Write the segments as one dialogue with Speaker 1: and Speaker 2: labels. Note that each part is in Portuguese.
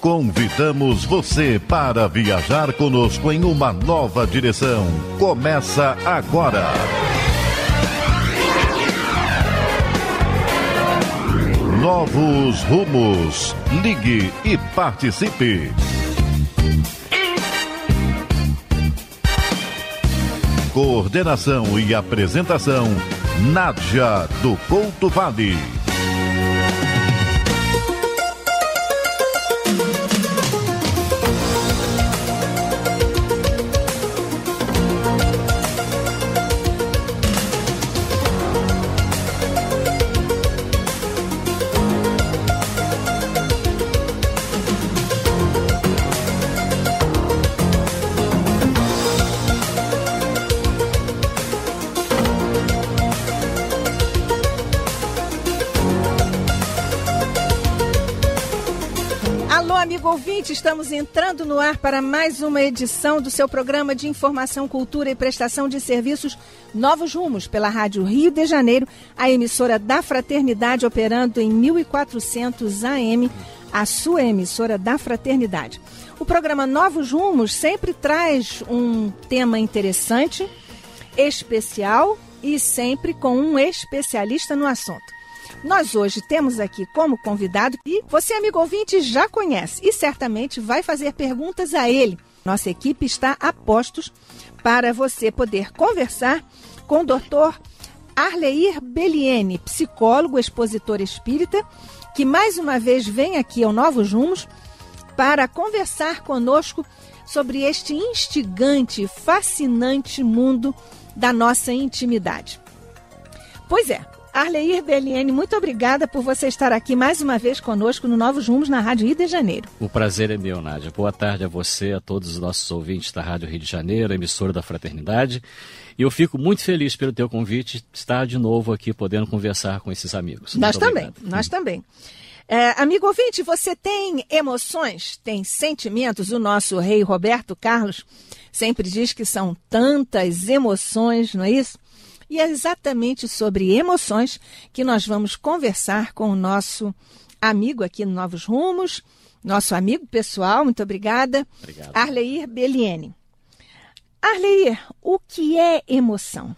Speaker 1: Convidamos você para viajar conosco em uma nova direção. Começa agora. Novos rumos. Ligue e participe. Coordenação e apresentação, Nádia do Couto Vale.
Speaker 2: Estamos entrando no ar para mais uma edição do seu programa de informação, cultura e prestação de serviços Novos Rumos, pela Rádio Rio de Janeiro, a emissora da Fraternidade, operando em 1400 AM, a sua emissora da Fraternidade. O programa Novos Rumos sempre traz um tema interessante, especial e sempre com um especialista no assunto. Nós hoje temos aqui como convidado, e você, amigo ouvinte, já conhece e certamente vai fazer perguntas a ele. Nossa equipe está a postos para você poder conversar com o Dr. Arleir Belliene, psicólogo, expositor espírita, que mais uma vez vem aqui ao Novos Rumos para conversar conosco sobre este instigante, fascinante mundo da nossa intimidade. Pois é. Arleir Belliene, muito obrigada por você estar aqui mais uma vez conosco no Novos Rumos na Rádio Rio de Janeiro.
Speaker 3: O prazer é meu, Nádia. Boa tarde a você, a todos os nossos ouvintes da Rádio Rio de Janeiro, emissora da Fraternidade. E eu fico muito feliz pelo teu convite, estar de novo aqui podendo conversar com esses amigos.
Speaker 2: Nós também. Amigo ouvinte, você tem emoções, tem sentimentos? O nosso rei Roberto Carlos sempre diz que são tantas emoções, não é isso? E é exatamente sobre emoções que nós vamos conversar com o nosso amigo aqui no Novos Rumos, nosso amigo pessoal, muito obrigada.
Speaker 3: Obrigado.
Speaker 2: Arleir Belliene. Arleir, o que é emoção?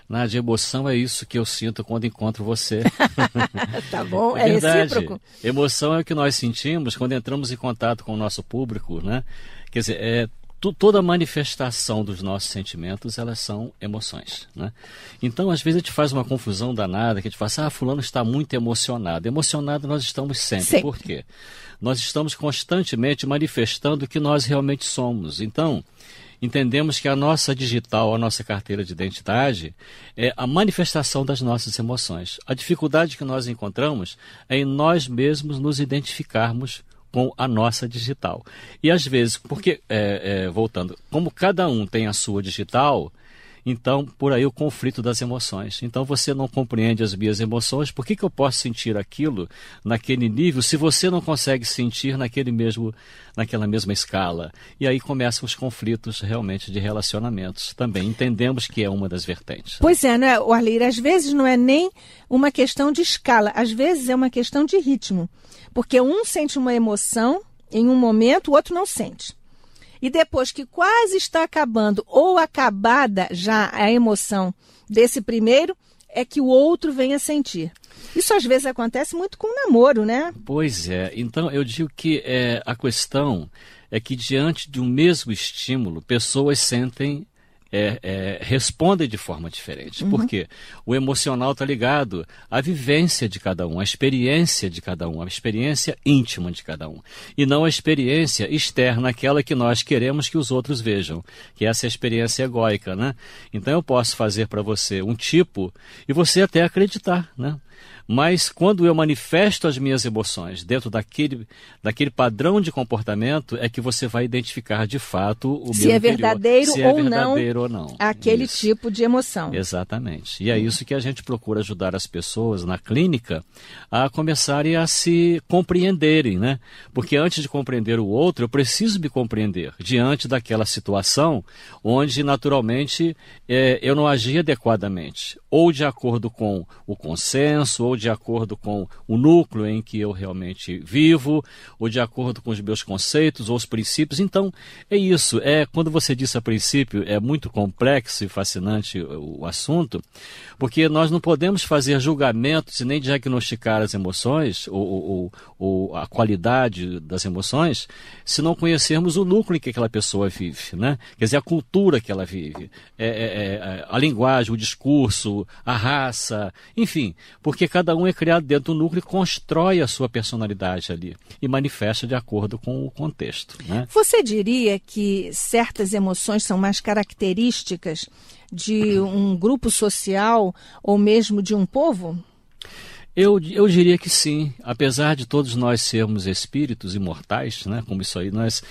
Speaker 3: Nádia, emoção é isso que eu sinto quando encontro você.
Speaker 2: Tá bom,
Speaker 3: é
Speaker 2: verdade. Recíproco.
Speaker 3: Emoção é o que nós sentimos quando entramos em contato com o nosso público, né? Quer dizer, toda manifestação dos nossos sentimentos, elas são emoções, né? Então, às vezes, a gente faz uma confusão danada, que a gente fala assim, fulano está muito emocionado. Emocionado nós estamos sempre. Por quê? Nós estamos constantemente manifestando o que nós realmente somos. Então, entendemos que a nossa digital, a nossa carteira de identidade, é a manifestação das nossas emoções. A dificuldade que nós encontramos é em nós mesmos nos identificarmos com a nossa digital. E às vezes, porque, voltando, como cada um tem a sua digital, então por aí o conflito das emoções. Então você não compreende as minhas emoções, por que eu posso sentir aquilo naquele nível se você não consegue sentir naquela mesma escala? E aí começam os conflitos realmente de relacionamentos. Também entendemos que é uma das vertentes.
Speaker 2: Pois é, não é, Arleir? Às vezes não é nem uma questão de escala, às vezes é uma questão de ritmo. Porque um sente uma emoção em um momento, o outro não sente. E depois que quase está acabando ou acabada já a emoção desse primeiro, é que o outro vem a sentir. Isso às vezes acontece muito com o namoro, né?
Speaker 3: Pois é. Então eu digo que a questão é que diante de um mesmo estímulo, pessoas sentem respondem de forma diferente. Por quê? O emocional está ligado à vivência de cada um, à experiência de cada um, à experiência íntima de cada um. E não a experiência externa, aquela que nós queremos que os outros vejam, que essa é a experiência egóica, né? Então eu posso fazer para você um tipo e você até acreditar, né? Mas quando eu manifesto as minhas emoções dentro daquele padrão de comportamento, é que você vai identificar de fato o
Speaker 2: se
Speaker 3: meu
Speaker 2: é
Speaker 3: interior,
Speaker 2: verdadeiro,
Speaker 3: se é verdadeiro ou não.
Speaker 2: Aquele
Speaker 3: Isso.
Speaker 2: tipo de emoção.
Speaker 3: Exatamente. E é isso que a gente procura ajudar as pessoas na clínica a começarem a se compreenderem, né? Porque antes de compreender o outro, eu preciso me compreender diante daquela situação onde naturalmente eu não agi adequadamente. ou de acordo com o consenso, ou de acordo com o núcleo em que eu realmente vivo, ou de acordo com os meus conceitos ou os princípios. Então, é isso. Quando você disse a princípio, é muito complexo e fascinante o assunto, porque nós não podemos fazer julgamentos e nem diagnosticar as emoções ou a qualidade das emoções se não conhecermos o núcleo em que aquela pessoa vive, né? Quer dizer, a cultura que ela vive, a linguagem, o discurso, a raça, enfim, porque cada um é criado dentro do núcleo e constrói a sua personalidade ali e manifesta de acordo com o contexto, né?
Speaker 2: Você diria que certas emoções são mais características de um grupo social ou mesmo de um povo?
Speaker 3: Eu diria que sim, apesar de todos nós sermos espíritos imortais, né? Como isso aí, nós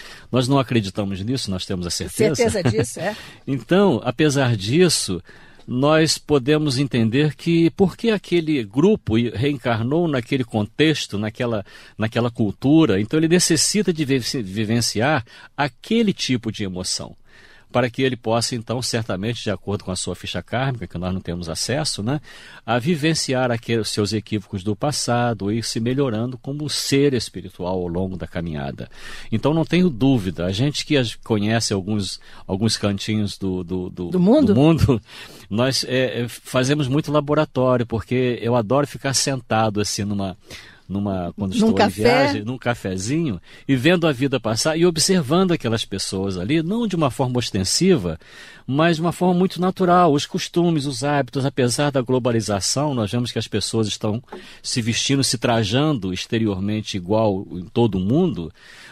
Speaker 3: não acreditamos nisso, nós temos a certeza.
Speaker 2: Certeza disso, é.
Speaker 3: Então, apesar disso, nós podemos entender que porque aquele grupo reencarnou naquele contexto, naquela cultura, então ele necessita de vivenciar aquele tipo de emoção, para que ele possa, então, certamente, de acordo com a sua ficha kármica, que nós não temos acesso, né, a vivenciar os seus equívocos do passado e ir se melhorando como ser espiritual ao longo da caminhada. Então, não tenho dúvida, a gente que conhece alguns cantinhos do mundo, nós fazemos muito laboratório, porque eu adoro ficar sentado assim quando estou em viagem, num cafezinho, e vendo a vida passar e observando aquelas pessoas ali, não de uma forma ostensiva, mas de uma forma muito natural. Os costumes, os hábitos, apesar da globalização, nós vemos que as pessoas estão se vestindo, se trajando exteriormente igual em todo o mundo,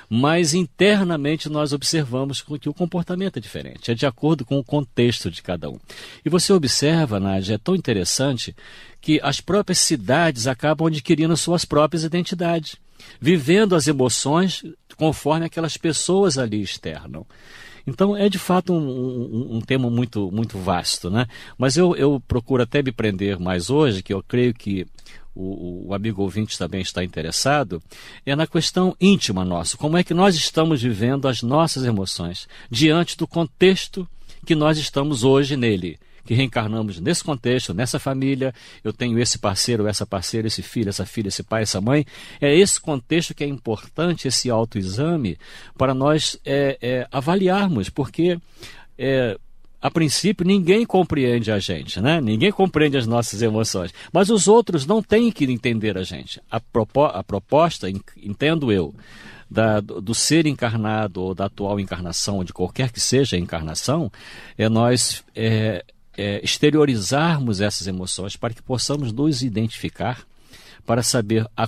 Speaker 3: mas internamente nós observamos que o comportamento é diferente, é de acordo com o contexto de cada um. E você observa, Nádia, é tão interessante que as próprias cidades acabam adquirindo suas próprias identidades, vivendo as emoções conforme aquelas pessoas ali externam. Então, é de fato um tema muito, muito vasto, né? Mas eu procuro até me prender mais hoje, que eu creio que o amigo ouvinte também está interessado, é na questão íntima nossa. Como é que nós estamos vivendo as nossas emoções diante do contexto que nós estamos hoje nele, que reencarnamos nesse contexto, nessa família, eu tenho esse parceiro, essa parceira, esse filho, essa filha, esse pai, essa mãe. É esse contexto que é importante, esse autoexame, para nós avaliarmos, porque a princípio ninguém compreende a gente, né? Ninguém compreende as nossas emoções, mas os outros não têm que entender a gente. A proposta, entendo eu, do ser encarnado ou da atual encarnação, ou de qualquer que seja a encarnação, é nós exteriorizarmos essas emoções para que possamos nos identificar, para saber a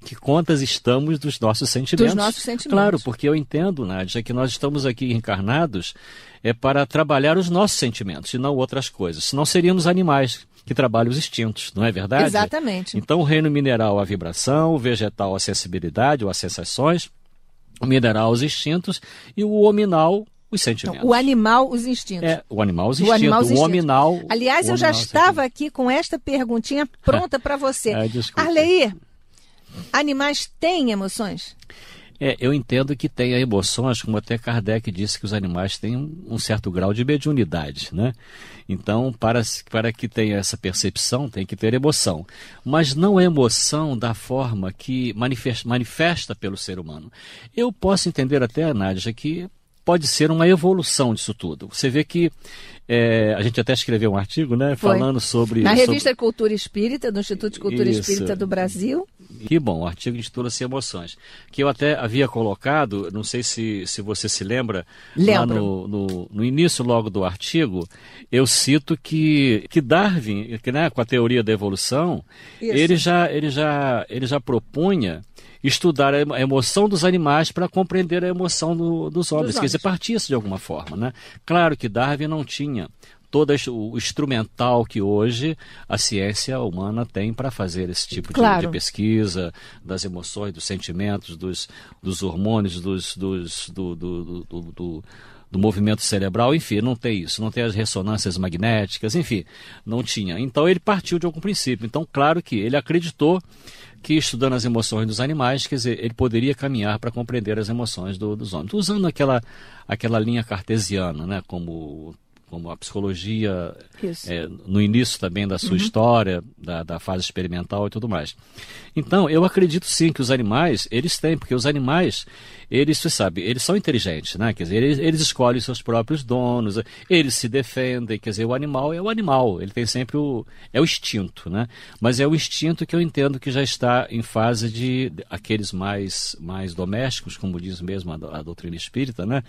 Speaker 3: que contas estamos dos nossos sentimentos.
Speaker 2: Dos nossos sentimentos.
Speaker 3: Claro, porque eu entendo, Nádia, que nós estamos aqui encarnados para trabalhar os nossos sentimentos e não outras coisas. Senão seríamos animais que trabalham os instintos, não é verdade?
Speaker 2: Exatamente.
Speaker 3: Então o reino mineral, a vibração, o vegetal, a sensibilidade ou as sensações, o mineral, os instintos, e o hominal, os sentimentos.
Speaker 2: Então, o animal, os instintos.
Speaker 3: O animal, os instintos. O hominal.
Speaker 2: Aliás, eu já estava aqui com esta perguntinha pronta para você. Arleir, animais têm emoções?
Speaker 3: Eu entendo que tem emoções, como até Kardec disse que os animais têm um certo grau de mediunidade, né? Então, para que tenha essa percepção, tem que ter emoção. Mas não é emoção da forma que manifesta pelo ser humano. Eu posso entender até, Nádia, que pode ser uma evolução disso tudo. Você vê que a gente até escreveu um artigo, né, falando sobre...
Speaker 2: Na revista Cultura Espírita, do Instituto de Cultura Espírita do Brasil.
Speaker 3: Que bom, o artigo intitula-se Emoções, que eu até havia colocado, não sei se você se lembra, lá no início logo do artigo, eu cito que Darwin, né, com a teoria da evolução, ele já propunha estudar a emoção dos animais para compreender a emoção dos homens. Quer dizer, partia-se de alguma forma, né? Claro que Darwin não tinha todo o instrumental que hoje a ciência humana tem para fazer esse tipo de pesquisa das emoções, dos sentimentos, dos hormônios, do movimento cerebral, enfim, não tem isso, não tem as ressonâncias magnéticas, enfim, não tinha. Então ele partiu de algum princípio. Então, claro que ele acreditou que estudando as emoções dos animais, quer dizer, ele poderia caminhar para compreender as emoções dos homens, usando aquela linha cartesiana, né, como como a psicologia no início também da sua história, da fase experimental e tudo mais. Então, eu acredito sim que os animais, eles têm, porque os animais, você sabe, eles são inteligentes, né? Quer dizer, eles escolhem seus próprios donos, eles se defendem, quer dizer, o animal é o animal, ele tem sempre o instinto, né? Mas é o instinto que eu entendo que já está em fase de aqueles mais domésticos, como diz mesmo a doutrina espírita, né?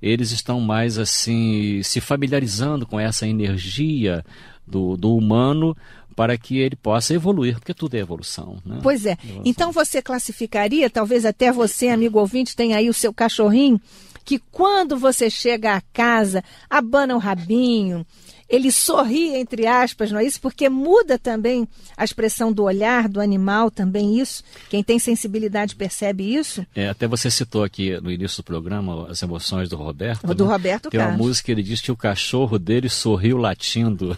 Speaker 3: Eles estão mais assim, se familiarizando com essa energia do humano, para que ele possa evoluir, porque tudo é evolução, né?
Speaker 2: Pois é. Evolução. Então você classificaria, talvez até você, amigo ouvinte, tem aí o seu cachorrinho, que quando você chega à casa, abana o rabinho, ele sorri, entre aspas, não é isso? Porque muda também a expressão do olhar do animal, também isso. Quem tem sensibilidade percebe isso.
Speaker 3: Até você citou aqui no início do programa as emoções do Roberto.
Speaker 2: Do Roberto
Speaker 3: Tem
Speaker 2: Carlos.
Speaker 3: uma música que ele diz que o cachorro dele sorriu latindo.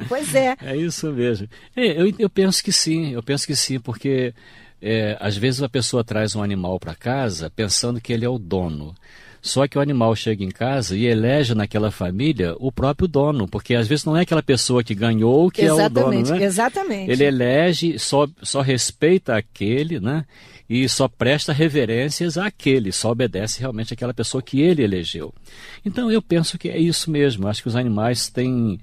Speaker 2: Pois é.
Speaker 3: É isso mesmo. Eu penso que sim, porque às vezes a pessoa traz um animal para casa pensando que ele é o dono. Só que o animal chega em casa e elege naquela família o próprio dono, porque às vezes não é aquela pessoa que ganhou que é o dono, né?
Speaker 2: Exatamente.
Speaker 3: Ele elege, só respeita aquele, né? E só presta reverências àquele, só obedece realmente àquela pessoa que ele elegeu. Então eu penso que é isso mesmo. Acho que os animais têm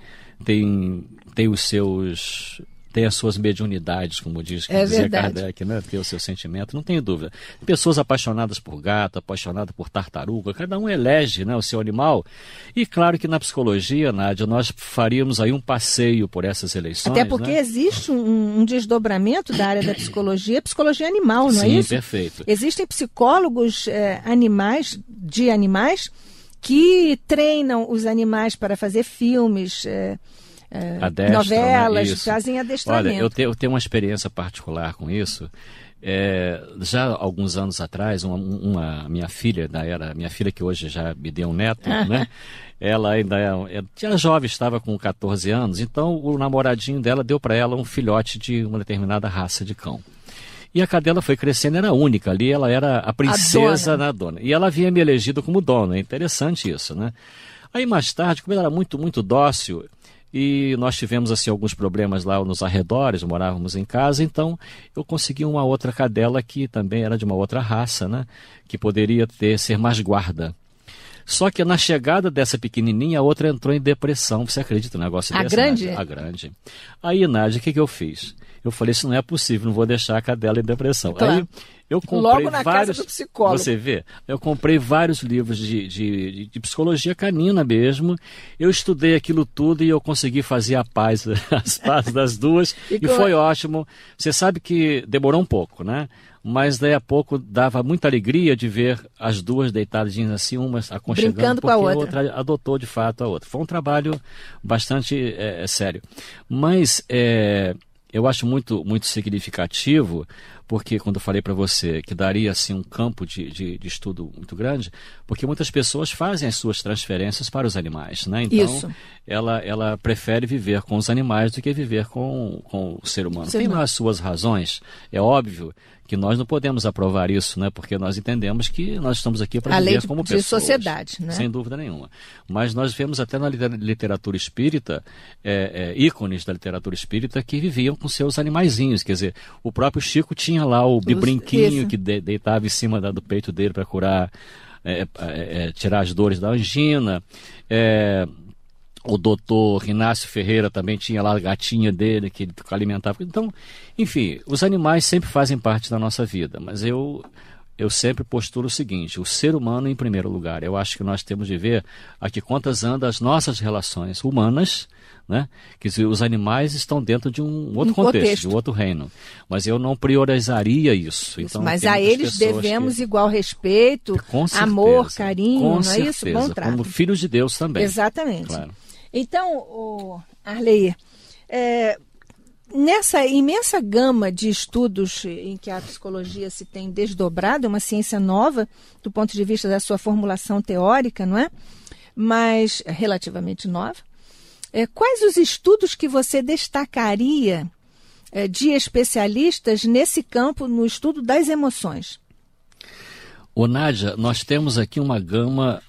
Speaker 3: as suas mediunidades, como dizia Kardec, né? Tem o seu sentimento, não tenho dúvida. Pessoas apaixonadas por gato, apaixonadas por tartaruga, cada um elege, né, o seu animal. E claro que na psicologia, Nádia, nós faríamos aí um passeio por essas eleições.
Speaker 2: Até porque existe um desdobramento da área da psicologia animal, não é isso?
Speaker 3: Sim, perfeito.
Speaker 2: Existem psicólogos de animais que treinam os animais para fazer filmes, novelas,
Speaker 3: isso.
Speaker 2: Fazem adestramento.
Speaker 3: Olha, eu tenho uma experiência particular com isso. Já há alguns anos atrás, minha filha que hoje já me deu um neto, né? Ela ainda era jovem, estava com 14 anos, então o namoradinho dela deu para ela um filhote de uma determinada raça de cão. E a cadela foi crescendo, era única ali, ela era a princesa da dona. E ela havia me elegido como dona, é interessante isso, né? Aí mais tarde, como ela era muito, muito dócil, e nós tivemos assim alguns problemas lá nos arredores, morávamos em casa, então eu consegui uma outra cadela que também era de uma outra raça, né? Que poderia ser mais guarda. Só que na chegada dessa pequenininha, a outra entrou em depressão. Você acredita no negócio desse?
Speaker 2: Grande?
Speaker 3: Nádia? A grande. Aí, Nádia, o que eu fiz? Eu falei, isso não é possível, não vou deixar a cadela em depressão.
Speaker 2: Claro.
Speaker 3: Aí eu comprei
Speaker 2: logo na casa do psicólogo.
Speaker 3: Você vê? Eu comprei vários livros de psicologia canina mesmo. Eu estudei aquilo tudo e eu consegui fazer as pazes das duas. e foi ótimo. Você sabe que demorou um pouco, né? Mas daí a pouco dava muita alegria de ver as duas deitadinhas assim, uma aconchegando,
Speaker 2: brincando com a outra.
Speaker 3: Adotou de fato a outra. Foi um trabalho bastante sério. Mas eu acho muito, muito significativo, porque quando eu falei para você que daria assim um campo de estudo muito grande, porque muitas pessoas fazem as suas transferências para os animais, né? Então, ela prefere viver com os animais do que viver com o ser humano. Tem lá as suas razões, é óbvio que nós não podemos aprovar isso, né? Porque nós entendemos que nós estamos aqui para viver como pessoas.
Speaker 2: A lei de sociedade, né?
Speaker 3: Sem dúvida nenhuma. Mas nós vemos até na literatura espírita, ícones da literatura espírita que viviam com seus animaizinhos. Quer dizer, o próprio Chico tinha lá o bibrinquinho que deitava em cima do peito dele para curar, tirar as dores da angina. O doutor Inácio Ferreira também tinha lá a gatinha dele que ele alimentava. Então, enfim, os animais sempre fazem parte da nossa vida, mas eu sempre postulo o seguinte: o ser humano em primeiro lugar. Eu acho que nós temos de ver a que contas andam as nossas relações humanas, né? Que os animais estão dentro de um outro contexto, de um outro reino. Mas eu não priorizaria isso. Então,
Speaker 2: mas a eles devemos igual respeito, amor, carinho, não é isso? Bom trato.
Speaker 3: Como filhos de Deus também.
Speaker 2: Exatamente.
Speaker 3: Claro.
Speaker 2: Então, Arleir, nessa imensa gama de estudos em que a psicologia se tem desdobrado, é uma ciência nova do ponto de vista da sua formulação teórica, não é? Mas relativamente nova. Quais os estudos que você destacaria de especialistas nesse campo, no estudo das emoções?
Speaker 3: Ô Nádia, nós temos aqui uma gama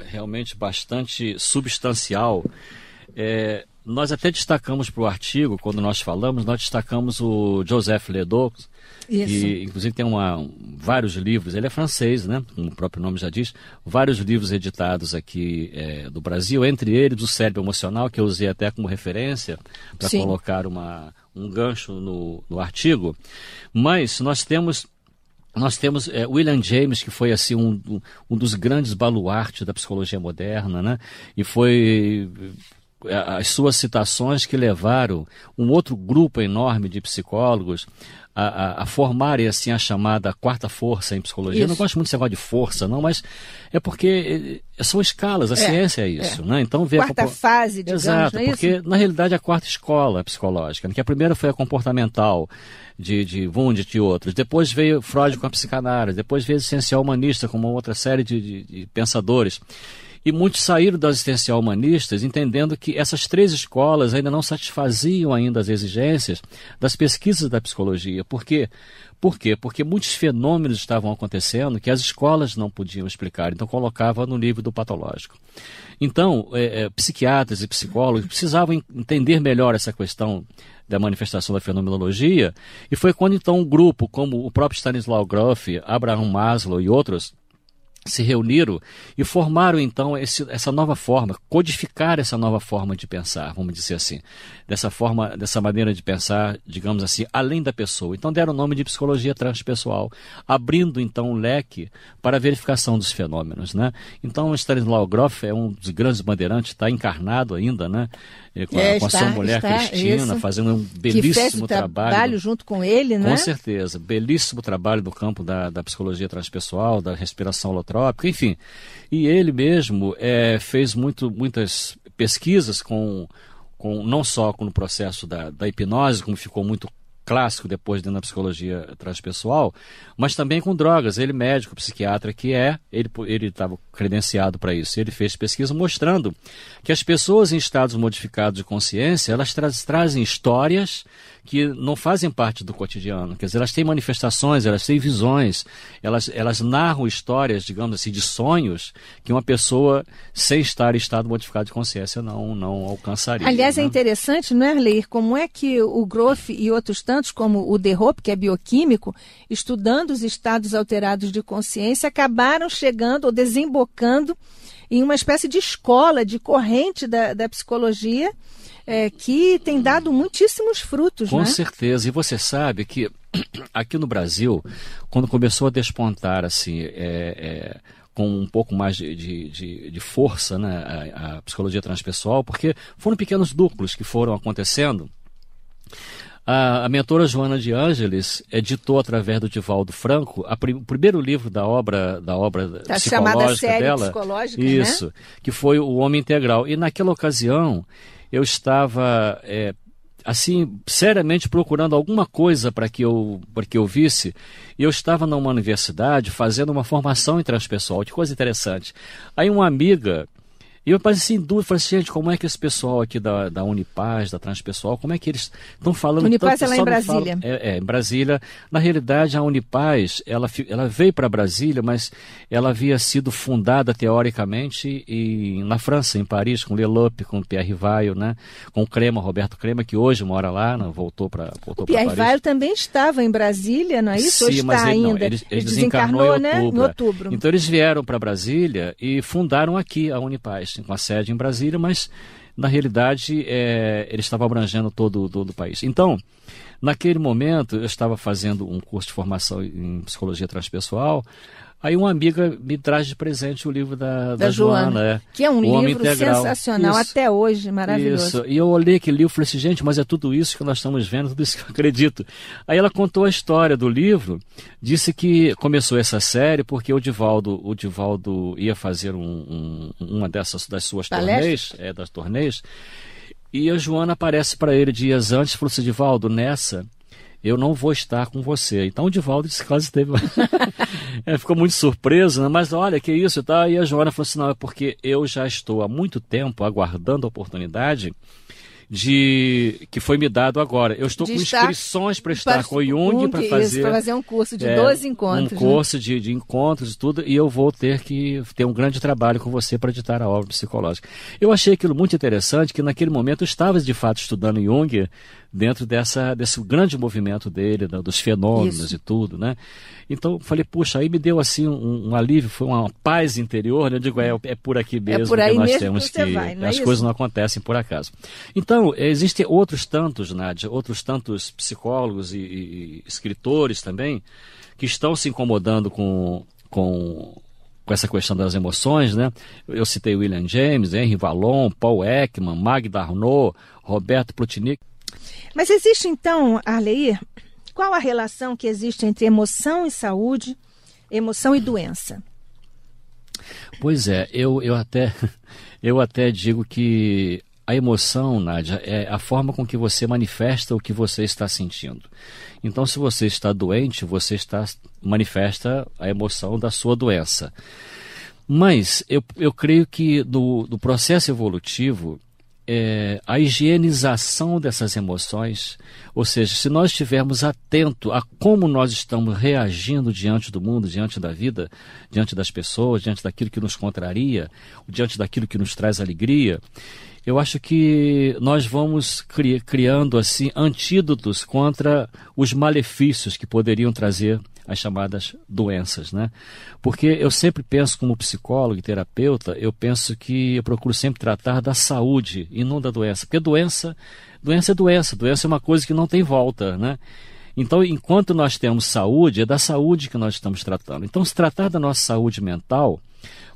Speaker 3: realmente bastante substancial. Nós até destacamos para o artigo, quando nós falamos, nós destacamos o Joseph Ledoux, que inclusive tem vários livros, ele é francês, né? Como o próprio nome já diz, vários livros editados aqui do Brasil, entre eles o Cérebro Emocional, que eu usei até como referência para colocar um gancho no artigo. Mas nós temos William James, que foi assim um dos grandes baluartes da psicologia moderna, né? E foi as suas citações que levaram um outro grupo enorme de psicólogos a formarem assim a chamada quarta força em psicologia. Isso. Eu não gosto muito desse negócio de força, não, mas é porque são escalas, a ciência é isso, né? Então
Speaker 2: quarta fase, digamos,
Speaker 3: exato,
Speaker 2: não é
Speaker 3: porque
Speaker 2: isso?
Speaker 3: Na realidade a quarta escola psicológica, né? Que a primeira foi a comportamental de Wundt e outros, depois veio Freud com a psicanálise, depois veio o existencial humanista com uma outra série de pensadores. E muitos saíram das existencial humanistas entendendo que essas três escolas ainda não satisfaziam ainda as exigências das pesquisas da psicologia. Por quê? Porque muitos fenômenos estavam acontecendo que as escolas não podiam explicar, então colocava no nível do patológico. Então, psiquiatras e psicólogos precisavam entender melhor essa questão da manifestação da fenomenologia, e foi quando então um grupo como o próprio Stanislaw Grof, Abraham Maslow e outros se reuniram e formaram então essa nova forma, codificar essa nova forma de pensar, vamos dizer assim, dessa maneira de pensar, digamos assim, além da pessoa. Então deram o nome de psicologia transpessoal, abrindo então um leque para a verificação dos fenômenos, né? Então Stanislaw Grof é um dos grandes bandeirantes, está encarnado ainda, né? Com a sua mulher Cristina, fazendo um belíssimo trabalho
Speaker 2: junto com ele, né?
Speaker 3: Com certeza, belíssimo trabalho no campo da psicologia transpessoal, da respiração holotrópica, enfim. E ele mesmo fez muitas pesquisas não só com o processo da hipnose, como ficou muito clássico depois dentro da psicologia transpessoal, mas também com drogas. Ele, médico, psiquiatra que ele estava credenciado para isso. Ele fez pesquisa mostrando que as pessoas em estados modificados de consciência, elas trazem histórias que não fazem parte do cotidiano. Quer dizer, elas têm manifestações, elas têm visões, elas narram histórias, digamos assim, de sonhos que uma pessoa sem estar em estado modificado de consciência não alcançaria.
Speaker 2: Aliás,
Speaker 3: né?
Speaker 2: É interessante, não é, Arleir, como é que o Grof e outros tantos, como o De Hoop, que é bioquímico, estudando os estados alterados de consciência, acabaram chegando ou desembocando em uma espécie de escola, de corrente da psicologia, que tem dado muitíssimos frutos.
Speaker 3: Com
Speaker 2: né?
Speaker 3: certeza. E você sabe que aqui no Brasil, quando começou a despontar assim, com um pouco mais de força, né, a psicologia transpessoal, porque foram pequenos núcleos que foram acontecendo. A mentora Joana de Ângeles editou através do Divaldo Franco o primeiro livro da obra
Speaker 2: Tá
Speaker 3: psicológica
Speaker 2: chamada série
Speaker 3: dela.
Speaker 2: Psicológica,
Speaker 3: isso,
Speaker 2: né?
Speaker 3: Que foi O Homem Integral. E naquela ocasião eu estava assim seriamente procurando alguma coisa para que eu visse. E eu estava numa universidade fazendo uma formação em transpessoal, que coisa interessante. Aí uma amiga, e eu passei em dúvida, falei assim, gente, como é que esse pessoal aqui da Unipaz, da Transpessoal, como é que eles estão falando?
Speaker 2: Unipaz é lá em Brasília.
Speaker 3: Em Brasília. Na realidade, a Unipaz, ela veio para Brasília, mas ela havia sido fundada, teoricamente, na França, em Paris, com Leloup, com Pierre Weil, né? Com Roberto Crema, que hoje mora lá, né? voltou para Paris.
Speaker 2: O Pierre Weil também estava em Brasília, não é isso?
Speaker 3: Sim,
Speaker 2: ou está
Speaker 3: mas
Speaker 2: ainda?
Speaker 3: Ele desencarnou
Speaker 2: em outubro.
Speaker 3: Então eles vieram para Brasília e fundaram aqui a Unipaz, com a sede em Brasília, mas na realidade ele estava abrangendo todo o país. Então, naquele momento, eu estava fazendo um curso de formação em psicologia transpessoal. Aí uma amiga me traz de presente o livro da Joana.
Speaker 2: Que é um livro sensacional, isso, até hoje, maravilhoso.
Speaker 3: Isso. E eu olhei aquele livro e falei assim, gente, mas é tudo isso que nós estamos vendo, tudo isso que eu acredito. Aí ela contou a história do livro, disse que começou essa série porque o Divaldo ia fazer uma das suas turnês, e a Joana aparece para ele dias antes e falou assim, Divaldo, nessa eu não vou estar com você. Então o Divaldo disse que quase teve. Ficou muito surpreso, né? Mas olha, que isso e tal. E a Joana falou assim, não, é porque eu já estou há muito tempo aguardando a oportunidade que foi me dado agora. Eu estou com inscrições para estar com o Jung para
Speaker 2: fazer um curso de 12 encontros.
Speaker 3: Um curso de encontros e tudo, e eu vou ter que ter um grande trabalho com você para editar a obra psicológica. Eu achei aquilo muito interessante, que naquele momento eu estava de fato estudando Jung dentro desse grande movimento dele, dos fenômenos e tudo, né? Então, falei, puxa, aí me deu assim um alívio, foi uma paz interior, né? Eu digo, é por aqui mesmo
Speaker 2: por aí
Speaker 3: que nós
Speaker 2: mesmo
Speaker 3: temos
Speaker 2: que vai,
Speaker 3: as coisas não acontecem por acaso. Então, existem outros tantos, Nádia, outros tantos psicólogos e escritores também, que estão se incomodando com essa questão das emoções, né? Eu citei William James, Henry Vallon, Paul Ekman, Magda Arnaud, Roberto Plutnik.
Speaker 2: Mas existe então, Arleir, qual a relação que existe entre emoção e saúde, emoção e doença?
Speaker 3: Pois é, eu até digo que a emoção, Nádia, é a forma com que você manifesta o que você está sentindo. Então, se você está doente, você manifesta a emoção da sua doença. Mas eu creio que do processo evolutivo, a higienização dessas emoções, ou seja, se nós estivermos atentos a como nós estamos reagindo diante do mundo, diante da vida, diante das pessoas, diante daquilo que nos contraria, diante daquilo que nos traz alegria, eu acho que nós vamos criando assim antídotos contra os malefícios que poderiam trazer as chamadas doenças, né? Porque eu sempre penso, como psicólogo e terapeuta, eu procuro sempre tratar da saúde e não da doença, porque doença é uma coisa que não tem volta, né? Então, enquanto nós temos saúde, é da saúde que nós estamos tratando. Então, se tratar da nossa saúde mental,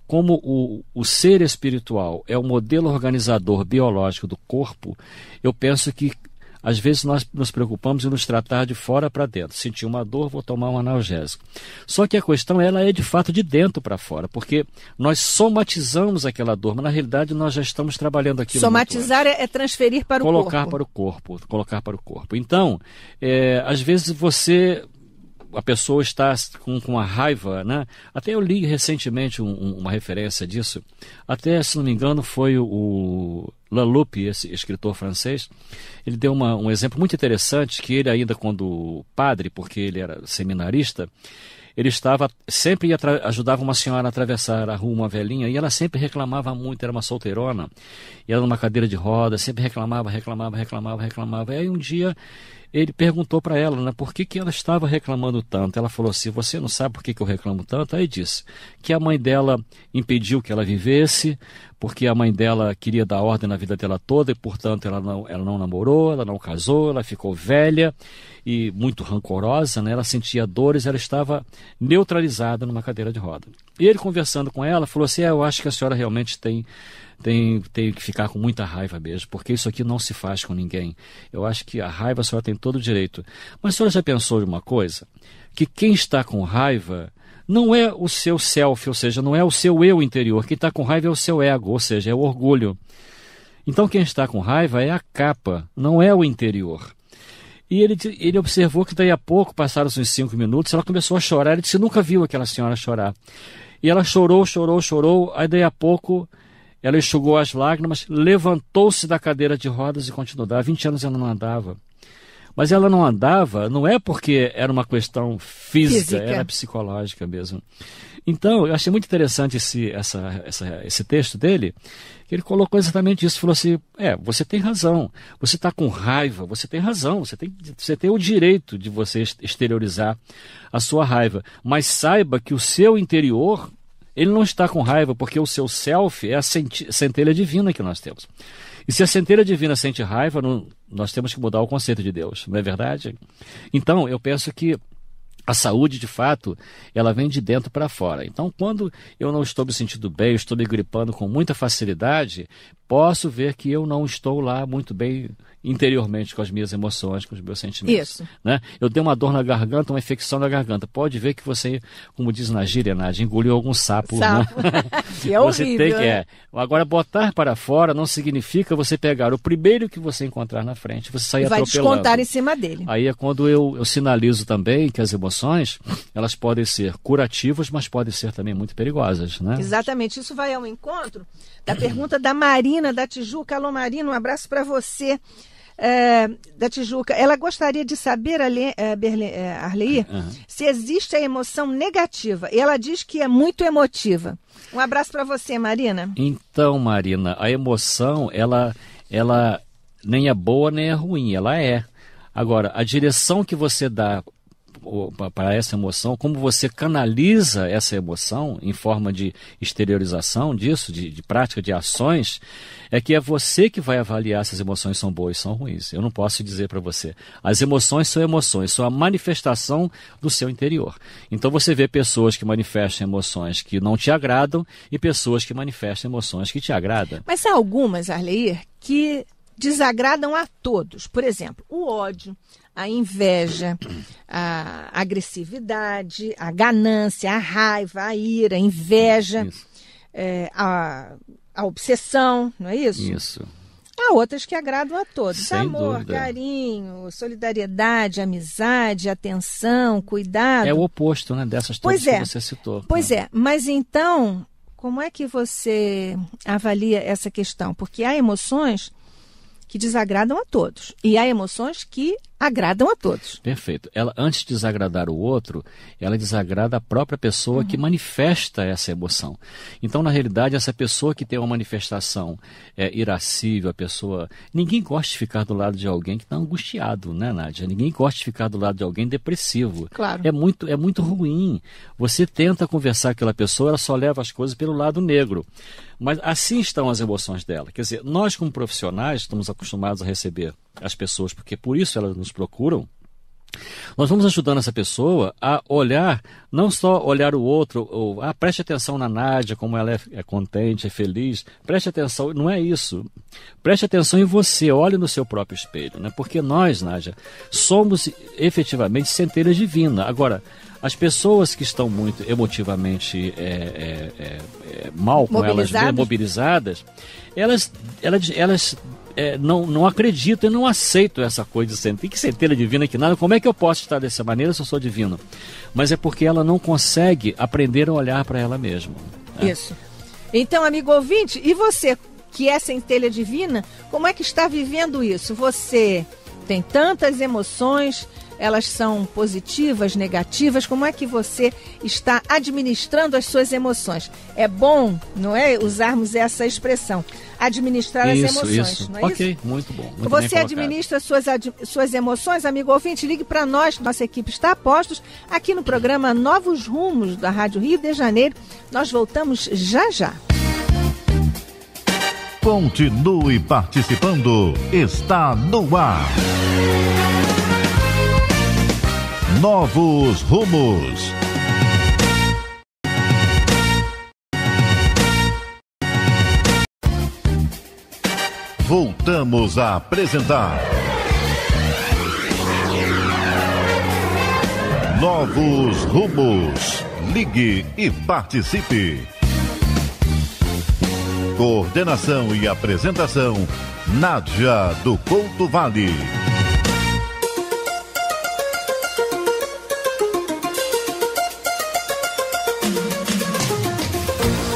Speaker 3: como o ser espiritual é o modelo organizador biológico do corpo, eu penso que às vezes nós nos preocupamos em nos tratar de fora para dentro. Sentir uma dor, vou tomar um analgésico. Só que a questão ela é de fato de dentro para fora, porque nós somatizamos aquela dor, mas na realidade nós já estamos trabalhando aquilo.
Speaker 2: Somatizar é transferir para o corpo.
Speaker 3: Colocar para o corpo. Então, às vezes a pessoa está com a raiva, né? Até eu li recentemente uma referência disso. Até, se não me engano, foi o Laloupe, esse escritor francês. Ele deu um exemplo muito interessante, que ele ainda quando padre, porque ele era seminarista, ele sempre ajudava uma senhora a atravessar a rua, uma velhinha, e ela sempre reclamava muito, era uma solteirona, e ela numa cadeira de roda, sempre reclamava. E aí um dia ele perguntou para ela, né, por que ela estava reclamando tanto. Ela falou assim, você não sabe por que eu reclamo tanto? Aí disse que a mãe dela impediu que ela vivesse, porque a mãe dela queria dar ordem na vida dela toda e, portanto, ela não namorou, ela não casou, ela ficou velha e muito rancorosa, né? Ela sentia dores, ela estava neutralizada numa cadeira de roda. E ele, conversando com ela, falou assim, eu acho que a senhora realmente tem que ficar com muita raiva mesmo, porque isso aqui não se faz com ninguém. Eu acho que a raiva a senhora tem todo o direito. Mas a senhora já pensou de uma coisa? Que quem está com raiva não é o seu self, ou seja, não é o seu eu interior. Quem está com raiva é o seu ego, ou seja, é o orgulho. Então quem está com raiva é a capa, não é o interior. E ele observou que daí a pouco, passaram-se uns 5 minutos, ela começou a chorar. Ele disse, nunca viu aquela senhora chorar. E ela chorou, aí daí a pouco ela enxugou as lágrimas, levantou-se da cadeira de rodas e continuou. Há 20 anos ela não andava. Mas ela não andava, não é porque era uma questão física. Era psicológica mesmo. Então, eu achei muito interessante esse texto dele, que ele colocou exatamente isso. Falou assim, você tem razão, você está com raiva, você tem razão, você tem o direito de você exteriorizar a sua raiva. Mas saiba que o seu interior, ele não está com raiva, porque o seu self é a centelha divina que nós temos. E se a centelha divina sente raiva, nós temos que mudar o conceito de Deus, não é verdade? Então, eu penso que a saúde, de fato, ela vem de dentro para fora. Então, quando eu não estou me sentindo bem, estou me gripando com muita facilidade, posso ver que eu não estou lá muito bem interiormente com as minhas emoções, com os meus sentimentos.
Speaker 2: Isso.
Speaker 3: Né? Eu tenho uma dor na garganta, uma infecção na garganta. Pode ver que você, como diz na gíria, Nádia, engoliu algum sapo. Né?
Speaker 2: Que é
Speaker 3: você
Speaker 2: horrível,
Speaker 3: tem que,
Speaker 2: né?
Speaker 3: Agora, botar para fora não significa você pegar o primeiro que você encontrar na frente, você sair
Speaker 2: vai
Speaker 3: atropelando.
Speaker 2: descontar em cima dele.
Speaker 3: Aí é quando eu sinalizo também que as emoções, elas podem ser curativas, mas podem ser também muito perigosas, né?
Speaker 2: Exatamente. Isso vai ao encontro da pergunta da Marina, da Tijuca. Alô, Marina, um abraço para você. Da Tijuca. Ela gostaria de saber, Arleir, se existe a emoção negativa. E ela diz que é muito emotiva. Um abraço para você, Marina.
Speaker 3: Então, Marina, a emoção, ela nem é boa nem é ruim, ela é. Agora, a direção que você dá para essa emoção, como você canaliza essa emoção em forma de exteriorização disso, de prática de ações, é que é você que vai avaliar se as emoções são boas ou são ruins. Eu não posso dizer para você. As emoções, são a manifestação do seu interior. Então você vê pessoas que manifestam emoções que não te agradam e pessoas que manifestam emoções que te agradam.
Speaker 2: Mas há algumas, Arleir, que desagradam a todos. Por exemplo, o ódio, a inveja, a agressividade, a ganância, a raiva, a ira, a inveja, a obsessão, não é isso?
Speaker 3: Isso.
Speaker 2: Há outras que agradam a todos.
Speaker 3: Sem
Speaker 2: Amor,
Speaker 3: dúvida.
Speaker 2: carinho, solidariedade, amizade, atenção, cuidado.
Speaker 3: É o oposto, né, dessas todas que você citou.
Speaker 2: Pois é, mas então, como é que você avalia essa questão? Porque há emoções que desagradam a todos. E há emoções que agradam a todos.
Speaker 3: Perfeito. Ela, antes de desagradar o outro, ela desagrada a própria pessoa que manifesta essa emoção. Então, na realidade, essa pessoa que tem uma manifestação irascível, a pessoa... Ninguém gosta de ficar do lado de alguém que está angustiado, né, Nádia? Ninguém gosta de ficar do lado de alguém depressivo.
Speaker 2: Claro.
Speaker 3: É muito ruim. Você tenta conversar com aquela pessoa, ela só leva as coisas pelo lado negro. Mas assim estão as emoções dela. Quer dizer, nós como profissionais estamos acostumados a receber as pessoas, porque por isso elas nos procuram. Nós vamos ajudando essa pessoa a olhar, não só olhar o outro, preste atenção na Nádia, como ela é contente, é feliz, preste atenção, não é isso. Preste atenção em você, olhe no seu próprio espelho, né? Porque nós, Nádia, somos efetivamente centelha divina. Agora, as pessoas que estão muito emotivamente mal com elas mesmas, mobilizadas, elas não acreditam e não aceitam essa coisa de centelha. Que centelha divina que nada, como é que eu posso estar dessa maneira se eu sou divino? Mas é porque ela não consegue aprender a olhar para ela mesma. Né?
Speaker 2: Isso. Então, amigo ouvinte, e você que é centelha divina, como é que está vivendo isso? Você tem tantas emoções, elas são positivas, negativas, como é que você está administrando as suas emoções? É bom, não é, usarmos essa expressão, administrar as emoções, não é isso?
Speaker 3: Ok, muito bom. Muito
Speaker 2: você administra suas emoções, amigo ouvinte, ligue para nós, nossa equipe está a postos, aqui no programa Novos Rumos da Rádio Rio de Janeiro. Nós voltamos já já.
Speaker 1: Continue participando, está no ar. Novos Rumos. Voltamos a apresentar Novos Rumos. Ligue e participe. Coordenação e apresentação, Nádia do Couto Vale.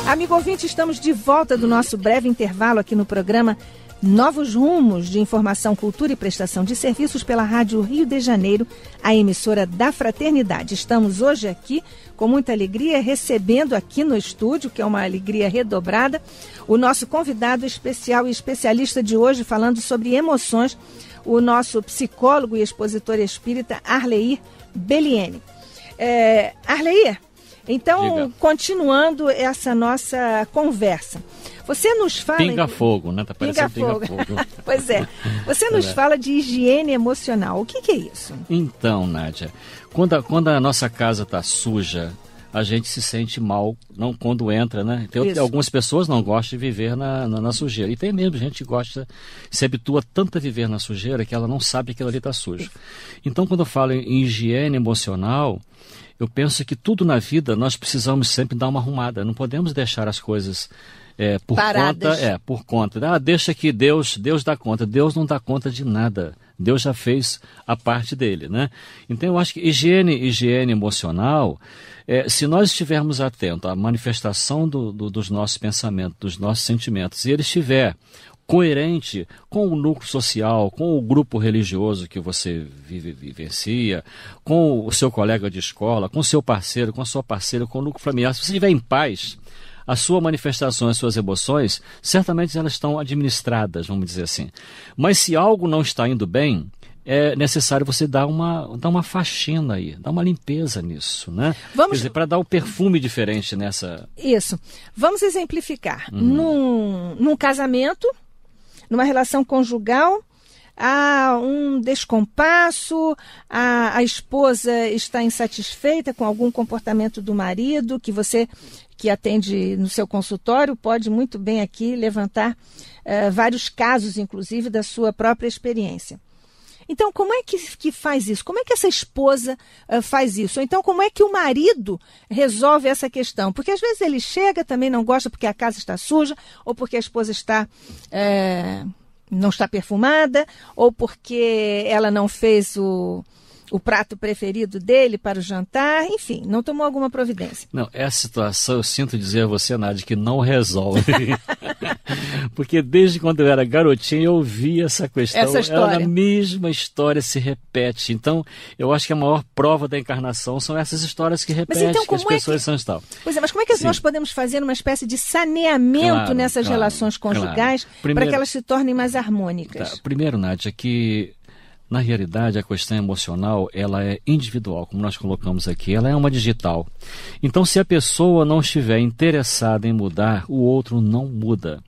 Speaker 2: Amigo ouvinte, estamos de volta do nosso breve intervalo aqui no programa Novos Rumos de Informação, Cultura e Prestação de Serviços pela Rádio Rio de Janeiro, a emissora da Fraternidade. Estamos hoje aqui com muita alegria recebendo aqui no estúdio, que é uma alegria redobrada, o nosso convidado especial e especialista de hoje falando sobre emoções, o nosso psicólogo e expositor espírita Arleir Belliene. Arleir, então, diga. Continuando essa nossa conversa, você nos fala...
Speaker 3: Pinga-fogo, né? Tá parecendo pinga-fogo.
Speaker 2: Pois é. Você nos fala de higiene emocional. O que é isso?
Speaker 3: Então, Nádia, quando a nossa casa está suja, a gente se sente mal quando entra, né? Algumas pessoas não gostam de viver na sujeira. E tem mesmo gente que gosta, se habitua tanto a viver na sujeira que ela não sabe que aquilo ali está sujo. Então, quando eu falo em higiene emocional, eu penso que tudo na vida nós precisamos sempre dar uma arrumada. Não podemos deixar as coisas por conta. Deixa que Deus dá conta. Deus não dá conta de nada. Deus já fez a parte dele, né? Então eu acho que higiene emocional, se nós estivermos atentos à manifestação dos nossos pensamentos, dos nossos sentimentos, e ele estiver coerente com o núcleo social, com o grupo religioso que você vivencia, com o seu colega de escola, com o seu parceiro, com a sua parceira, com o núcleo familiar, se você estiver em paz, a sua manifestação, as suas emoções, certamente elas estão administradas, vamos dizer assim. Mas se algo não está indo bem, é necessário você dar uma faxina aí, dar uma limpeza nisso, né? Quer dizer, para dar um perfume diferente nessa...
Speaker 2: Isso. Vamos exemplificar. Num casamento, numa relação conjugal, há um descompasso, a esposa está insatisfeita com algum comportamento do marido, que você que atende no seu consultório pode muito bem aqui levantar vários casos, inclusive, da sua própria experiência. Então, como é que faz isso? Como é que essa esposa faz isso? Ou então, como é que o marido resolve essa questão? Porque às vezes ele chega, também não gosta porque a casa está suja, ou porque a esposa não está perfumada, ou porque ela não fez o prato preferido dele para o jantar, enfim, não tomou alguma providência.
Speaker 3: Não, essa situação, eu sinto dizer a você, Nádia, que não resolve. Porque desde quando eu era garotinha eu ouvia essa questão.
Speaker 2: Essa história.
Speaker 3: A mesma história se repete. Então, eu acho que a maior prova da encarnação são essas histórias que repetem, então, que as pessoas são tal.
Speaker 2: Pois é, mas como é que nós podemos fazer uma espécie de saneamento nessas relações conjugais para que elas se tornem mais harmônicas?
Speaker 3: Primeiro, Nádia, que na realidade, a questão emocional, ela é individual, como nós colocamos aqui, ela é uma digital. Então, se a pessoa não estiver interessada em mudar, o outro não muda.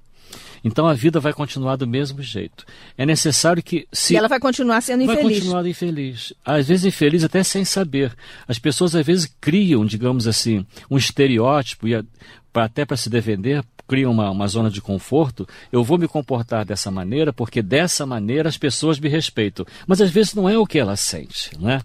Speaker 3: Então, a vida vai continuar do mesmo jeito. É necessário que...
Speaker 2: E ela vai continuar sendo infeliz.
Speaker 3: Vai continuar infeliz. Às vezes infeliz até sem saber. As pessoas, às vezes, criam, digamos assim, um estereótipo, até para se defender, criam uma zona de conforto. Eu vou me comportar dessa maneira porque dessa maneira as pessoas me respeitam. Mas às vezes não é o que ela sente, né?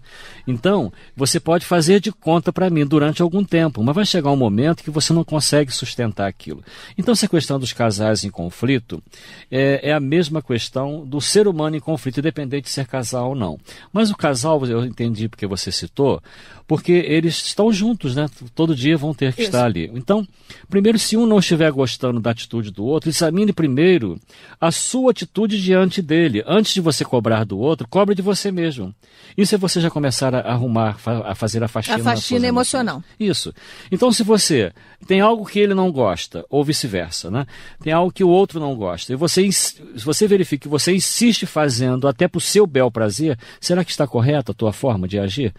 Speaker 3: Então, você pode fazer de conta para mim durante algum tempo, mas vai chegar um momento que você não consegue sustentar aquilo. Então, essa questão dos casais em conflito é a mesma questão do ser humano em conflito, independente de ser casal ou não. Mas o casal, eu entendi porque você citou, porque eles estão juntos, né? Todo dia vão ter que estar ali. Então, primeiro, se um não estiver gostando da atitude do outro, examine primeiro a sua atitude diante dele. Antes de você cobrar do outro, cobre de você mesmo. Isso é você já começar a arrumar, a fazer a faxina.
Speaker 2: A faxina emocional.
Speaker 3: Isso. Então, se você tem algo que ele não gosta, ou vice-versa, né? Tem algo que o outro não gosta, e você verifica que você insiste fazendo até para o seu bel prazer, será que está correta a tua forma de agir?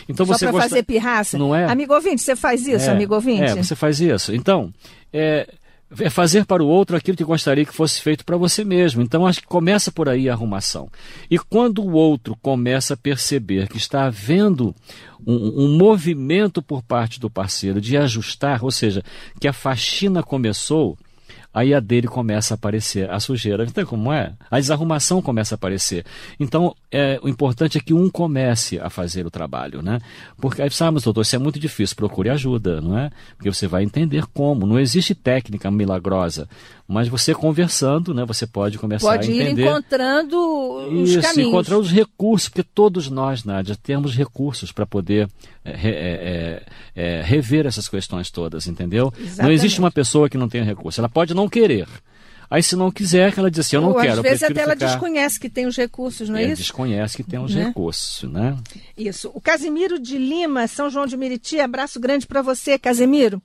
Speaker 3: Então,
Speaker 2: só para fazer pirraça?
Speaker 3: Não é?
Speaker 2: Amigo ouvinte, você faz isso, amigo ouvinte?
Speaker 3: Você faz isso. Então, é fazer para o outro aquilo que gostaria que fosse feito para você mesmo. Então, acho que começa por aí a arrumação. E quando o outro começa a perceber que está havendo um movimento por parte do parceiro de ajustar, ou seja, que a faxina começou, aí a dele começa a aparecer, a sujeira. Então, como é? A desarrumação começa a aparecer. Então, o importante é que um comece a fazer o trabalho, né? Porque aí, sabe, doutor, isso é muito difícil, procure ajuda, não é? Porque você vai entender como. Não existe técnica milagrosa, mas você conversando, né, você pode começar a entender.
Speaker 2: Pode ir encontrando os caminhos.
Speaker 3: Encontrando os recursos, porque todos nós, Nádia, temos recursos para poder rever essas questões todas, entendeu? Exatamente. Não existe uma pessoa que não tenha recurso. Ela pode não querer. Aí, se não quiser, ela diz assim, eu não quero.
Speaker 2: Às vezes até ela desconhece que tem os recursos, não é isso?
Speaker 3: Desconhece que tem os recursos, né?
Speaker 2: Isso. O Casimiro de Lima, São João de Meriti, abraço grande para você, Casimiro.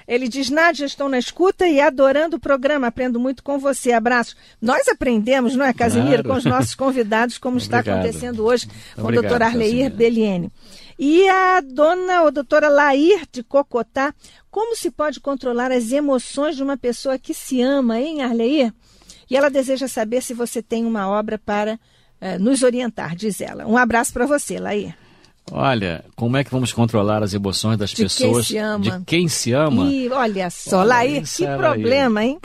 Speaker 2: Ele diz, Nádia, estou na escuta e adorando o programa, aprendo muito com você, abraço. Nós aprendemos, não é, Casimiro, com os nossos convidados, como está acontecendo hoje com o doutor Arleir Beliene. E a doutora Lair de Cocotá, como se pode controlar as emoções de uma pessoa que se ama, hein, Arleir? E ela deseja saber se você tem uma obra para nos orientar, diz ela. Um abraço para você, Lair.
Speaker 3: Olha, como é que vamos controlar as emoções das pessoas?
Speaker 2: Quem se ama.
Speaker 3: De quem se ama?
Speaker 2: E olha só, Lair, que problema, hein?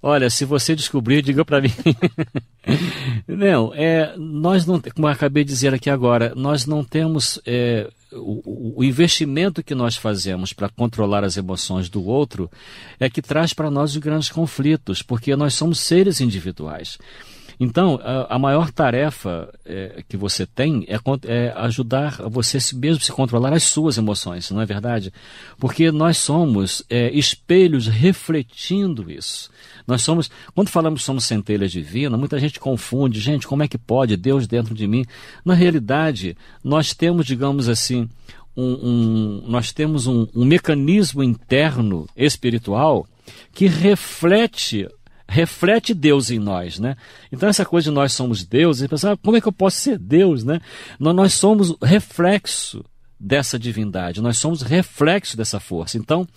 Speaker 3: Olha, se você descobrir, diga para mim. Não, nós não, como eu acabei de dizer aqui agora, nós não temos o investimento que nós fazemos para controlar as emoções do outro é que traz para nós os grandes conflitos, porque nós somos seres individuais. Então, a maior tarefa que você tem é ajudar você mesmo se controlar as suas emoções, não é verdade? Porque nós somos espelhos refletindo isso. Nós somos, quando falamos que somos centelha divina, muita gente confunde, gente, como é que pode Deus dentro de mim? Na realidade, nós temos, digamos assim, nós temos um mecanismo interno espiritual que reflete Deus em nós, né? Então essa coisa de nós somos deuses, e pensar, como é que eu posso ser Deus, né? Nós somos reflexo dessa divindade, nós somos reflexo dessa força. Então,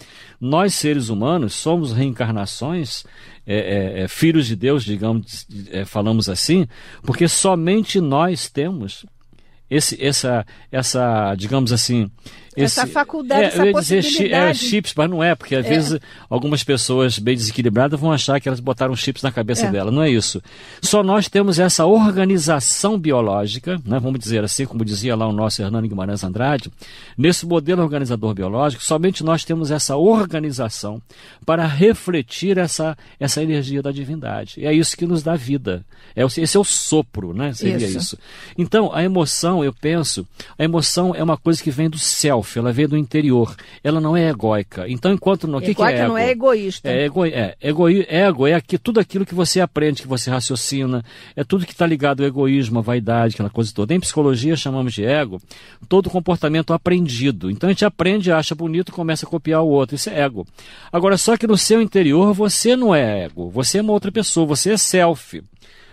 Speaker 3: nós seres humanos somos reencarnações, filhos de Deus, digamos, falamos assim, porque somente nós temos essa digamos assim,
Speaker 2: essa faculdade, essa possibilidade.
Speaker 3: Chips, mas não é, porque às vezes algumas pessoas bem desequilibradas vão achar que elas botaram chips na cabeça dela, não é isso. Só nós temos essa organização biológica, né, vamos dizer assim, como dizia lá o nosso Hernani Guimarães Andrade, nesse modelo organizador biológico, somente nós temos essa organização para refletir essa energia da divindade. E é isso que nos dá vida. Esse é o sopro, né? Seria isso. Então, a emoção, eu penso, a emoção é uma coisa que vem do self, ela vem do interior, ela não é egóica. Então, enquanto o que é ego?
Speaker 2: Não é egoísta.
Speaker 3: Ego é tudo aquilo que você aprende, que você raciocina, é tudo que está ligado ao egoísmo, à vaidade, aquela coisa toda. Em psicologia chamamos de ego todo comportamento aprendido. Então a gente aprende, acha bonito, começa a copiar o outro, isso é ego. Agora, só que no seu interior você não é ego, você é uma outra pessoa, você é self,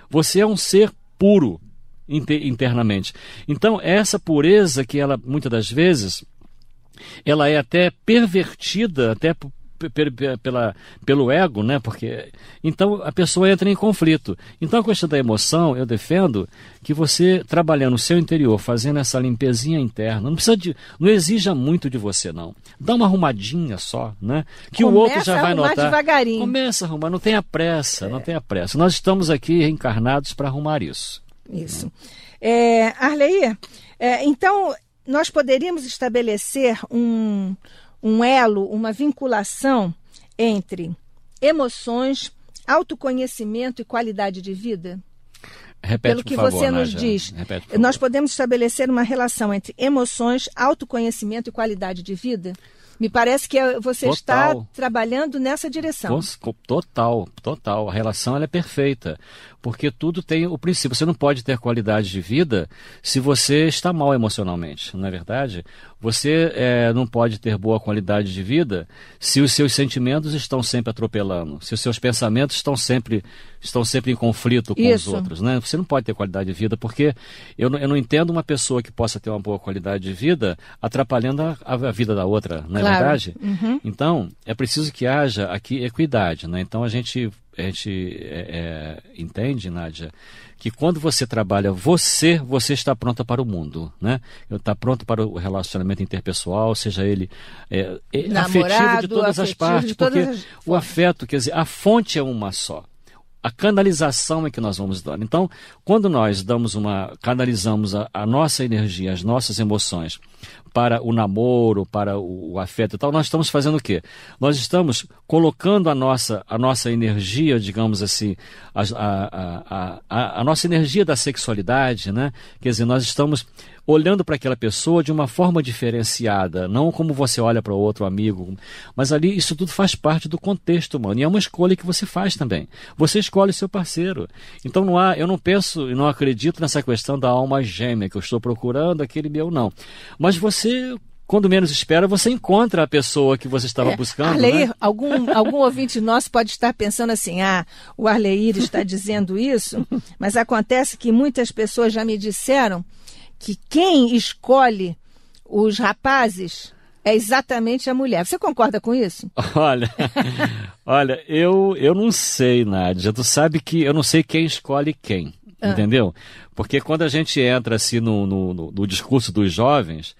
Speaker 3: você é um ser puro internamente. Então essa pureza que ela, muitas das vezes, ela é até pervertida, até pelo ego, né? Porque então a pessoa entra em conflito. Então a questão da emoção, eu defendo que você, trabalhando no seu interior, fazendo essa limpezinha interna, não exija muito de você, não. Dá uma arrumadinha só, né? Que o outro já vai notar.
Speaker 2: Devagarinho.
Speaker 3: Começa a arrumar, não tenha pressa, não tenha pressa. Nós estamos aqui reencarnados para arrumar isso.
Speaker 2: Isso. Arleir, então nós poderíamos estabelecer um elo, uma vinculação entre emoções, autoconhecimento e qualidade de vida?
Speaker 3: Repete,
Speaker 2: pelo que
Speaker 3: por favor,
Speaker 2: você nos
Speaker 3: Nádia.
Speaker 2: diz.
Speaker 3: Repete,
Speaker 2: nós podemos estabelecer uma relação entre emoções, autoconhecimento e qualidade de vida? Me parece que você está trabalhando nessa direção. Total. A relação ela é perfeita. Porque tudo tem o princípio. Você não pode ter qualidade de vida se você está mal emocionalmente, não é verdade? Você não pode ter boa qualidade de vida se os seus sentimentos estão sempre atropelando, se os seus pensamentos estão sempre em conflito com os outros, né? Você não pode ter qualidade de vida, porque eu não entendo uma pessoa que possa ter uma boa qualidade de vida atrapalhando a vida da outra, não é verdade? Uhum.
Speaker 3: Então, é preciso que haja aqui equidade, né? Então a gente entende, Nádia, que quando você trabalha você está pronta para o mundo, né? Está pronto para o relacionamento interpessoal, seja ele afetivo de todas as partes, porque o afeto, quer dizer, a fonte é uma só. A canalização é que nós vamos dar. Então, quando nós canalizamos a nossa energia, as nossas emoções para o namoro, para o afeto e tal, nós estamos fazendo o quê? Nós estamos colocando a nossa energia, digamos assim, a nossa energia da sexualidade, né? Quer dizer, nós estamos olhando para aquela pessoa de uma forma diferenciada, não como você olha para o outro amigo, mas ali isso tudo faz parte do contexto humano, e é uma escolha que você faz também. Você escolhe seu parceiro. Então eu não penso e não acredito nessa questão da alma gêmea, que eu estou procurando aquele meu, não. Mas você, quando menos espera, você encontra a pessoa que você estava buscando.
Speaker 2: Arleir,
Speaker 3: né?
Speaker 2: algum ouvinte nosso pode estar pensando assim, o Arleir está dizendo isso, mas acontece que muitas pessoas já me disseram que quem escolhe os rapazes é exatamente a mulher. Você concorda com isso?
Speaker 3: Olha, eu não sei, Nádia. Tu sabe que eu não sei quem escolhe quem. entendeu? Porque quando a gente entra assim no discurso dos jovens,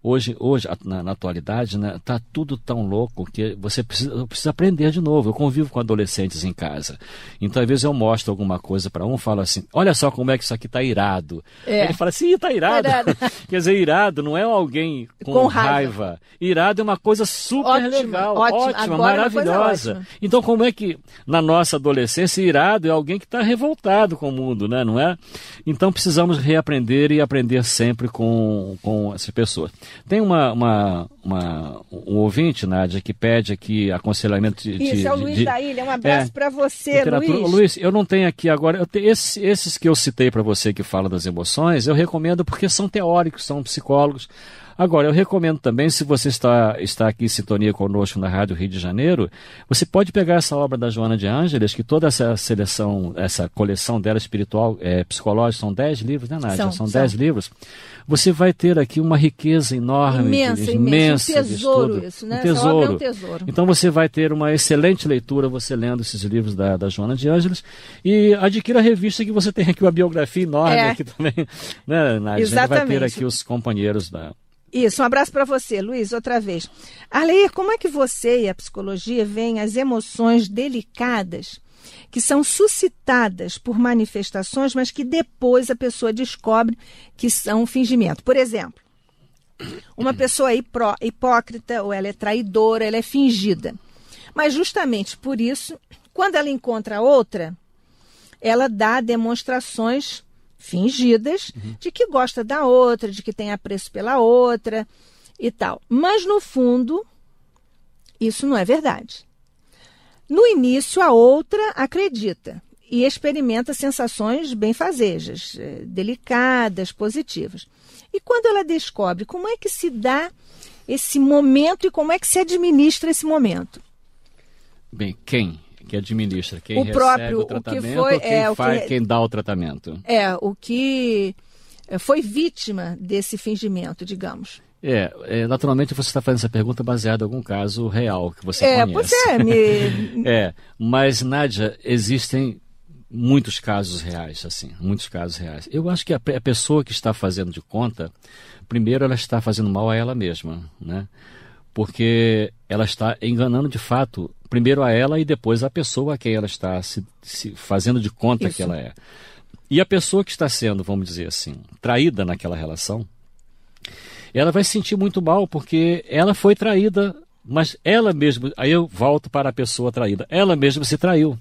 Speaker 3: hoje na atualidade, né, tá tudo tão louco que você precisa aprender de novo. Eu convivo com adolescentes em casa. Então, às vezes, eu mostro alguma coisa para um, falo assim, olha só como é que isso aqui tá irado. Ele fala assim, tá irado. Quer dizer, irado não é alguém com raiva. Irado é uma coisa super legal, ótima, maravilhosa. Então, como é que na nossa adolescência, irado é alguém que está revoltado com o mundo, né? Não é? Então, precisamos reaprender e aprender sempre com essas pessoas. Tem um ouvinte, Nádia, que pede aqui aconselhamento
Speaker 2: Isso, é o Luiz da Ilha. Um abraço para você, Luiz.
Speaker 3: Luiz, eu não tenho aqui agora... esses que eu citei para você que falam das emoções, eu recomendo porque são teóricos, são psicólogos. Agora, eu recomendo também, se você está aqui em sintonia conosco na Rádio Rio de Janeiro, você pode pegar essa obra da Joana de Ângeles, que toda essa coleção dela espiritual, psicológica, são 10 livros, né, Nádia? São 10 livros. Você vai ter aqui uma riqueza enorme, imensa
Speaker 2: um tesouro
Speaker 3: de
Speaker 2: isso, né?
Speaker 3: Um tesouro.
Speaker 2: Essa obra é um tesouro.
Speaker 3: Então você vai ter uma excelente leitura você lendo esses livros da Joana de Ângeles e adquira a revista que você tem aqui, uma biografia enorme aqui também, né, Nádia?
Speaker 2: Exatamente.
Speaker 3: A gente vai ter aqui os companheiros da...
Speaker 2: Isso, um abraço para você, Luiz, outra vez. Arleir, como é que você e a psicologia veem as emoções delicadas que são suscitadas por manifestações, mas que depois a pessoa descobre que são um fingimento? Por exemplo, uma pessoa é hipócrita, ou ela é traidora, ela é fingida. Mas justamente por isso, quando ela encontra outra, ela dá demonstrações fingidas de que gosta da outra, de que tem apreço pela outra e tal. Mas, no fundo, isso não é verdade. No início, a outra acredita e experimenta sensações benfazejas, delicadas, positivas. E quando ela descobre como é que se dá esse momento e como é que se administra esse momento?
Speaker 3: Bem, quem que administra? Quem
Speaker 2: o próprio,
Speaker 3: recebe o tratamento
Speaker 2: o que foi,
Speaker 3: quem dá o tratamento?
Speaker 2: O que foi vítima desse fingimento, digamos.
Speaker 3: Naturalmente você está fazendo essa pergunta baseada em algum caso real que você conhece.
Speaker 2: Pois
Speaker 3: mas, Nádia, existem muitos casos reais, assim, muitos casos reais. Eu acho que a pessoa que está fazendo de conta, primeiro ela está fazendo mal a ela mesma, né? Porque ela está enganando de fato, primeiro a ela e depois a pessoa a quem ela está se fazendo de conta que ela é. E a pessoa que está sendo, vamos dizer assim, traída naquela relação, ela vai se sentir muito mal porque ela foi traída, mas ela mesma, aí eu volto para a pessoa traída, ela mesma se traiu.